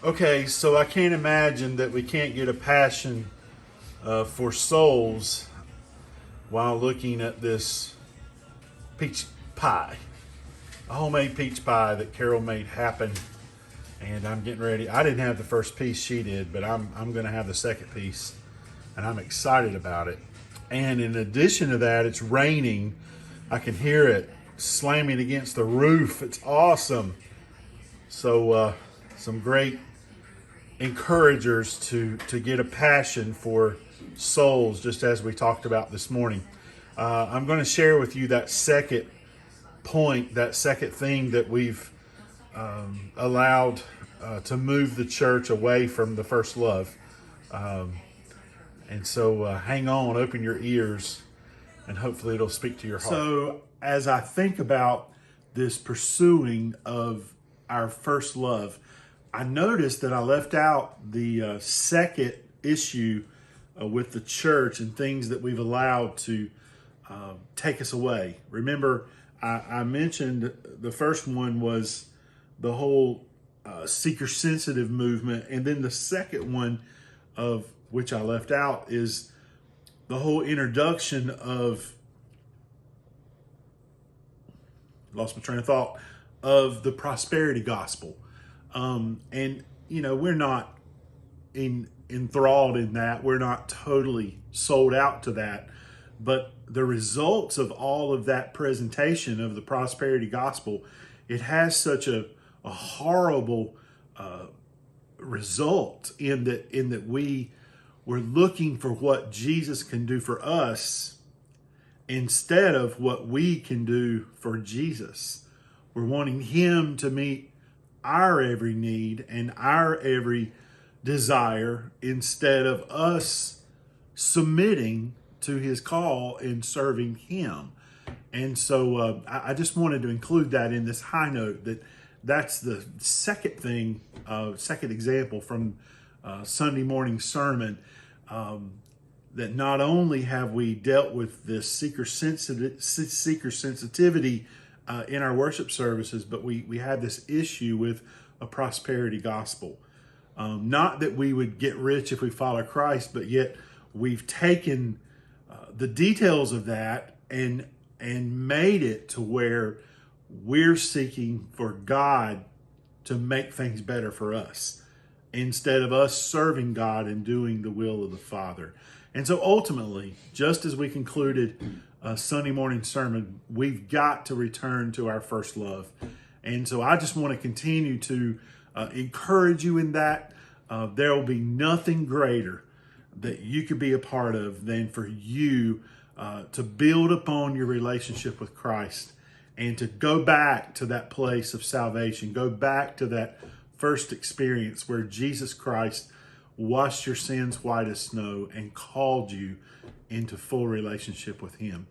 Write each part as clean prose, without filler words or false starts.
Okay, so I can't imagine that we can't get a passion for souls while looking at this peach pie, a homemade peach pie that Carol made happen. And I'm getting ready. I didn't have the first piece, she did, but I'm going to have the second piece, and I'm excited about it. And in addition to that, it's raining. I can hear it slamming against the roof. It's awesome. So some great encouragers to get a passion for souls, just as we talked about this morning. I'm going to share with you that second point, that second thing that we've allowed to move the church away from the first love. And so hang on, open your ears, and hopefully it'll speak to your heart. So as I think about this pursuing of our first love, I noticed that I left out the second issue with the church and things that we've allowed to take us away. Remember, I mentioned the first one was the whole seeker-sensitive movement, and then the second one, of which I left out, is the whole introduction of, lost my train of thought, of the prosperity gospel. And, you know, we're not enthralled in that. We're not totally sold out to that. But the results of all of that presentation of the prosperity gospel, it has such a horrible result in that we were looking for what Jesus can do for us instead of what we can do for Jesus. We're wanting him to meet our every need and our every desire instead of us submitting to his call and serving him. And so I just wanted to include that in this high note, that's the second thing, second example from Sunday morning sermon, that not only have we dealt with this seeker sensitivity in our worship services, but we had this issue with a prosperity gospel. Not that we would get rich if we follow Christ, but yet we've taken the details of that and made it to where we're seeking for God to make things better for us instead of us serving God and doing the will of the Father. And so ultimately, just as we concluded a Sunday morning sermon, we've got to return to our first love. And so I just want to continue to encourage you in that. There will be nothing greater that you could be a part of than for you to build upon your relationship with Christ and to go back to that place of salvation, go back to that first experience where Jesus Christ washed your sins white as snow and called you into full relationship with him.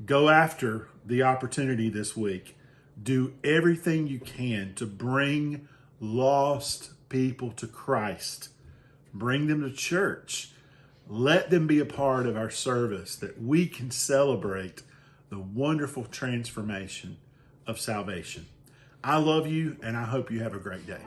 Go after the opportunity this week. Do everything you can to bring lost people to Christ. Bring them to church. Let them be a part of our service, that we can celebrate the wonderful transformation of salvation. I love you, and I hope you have a great day.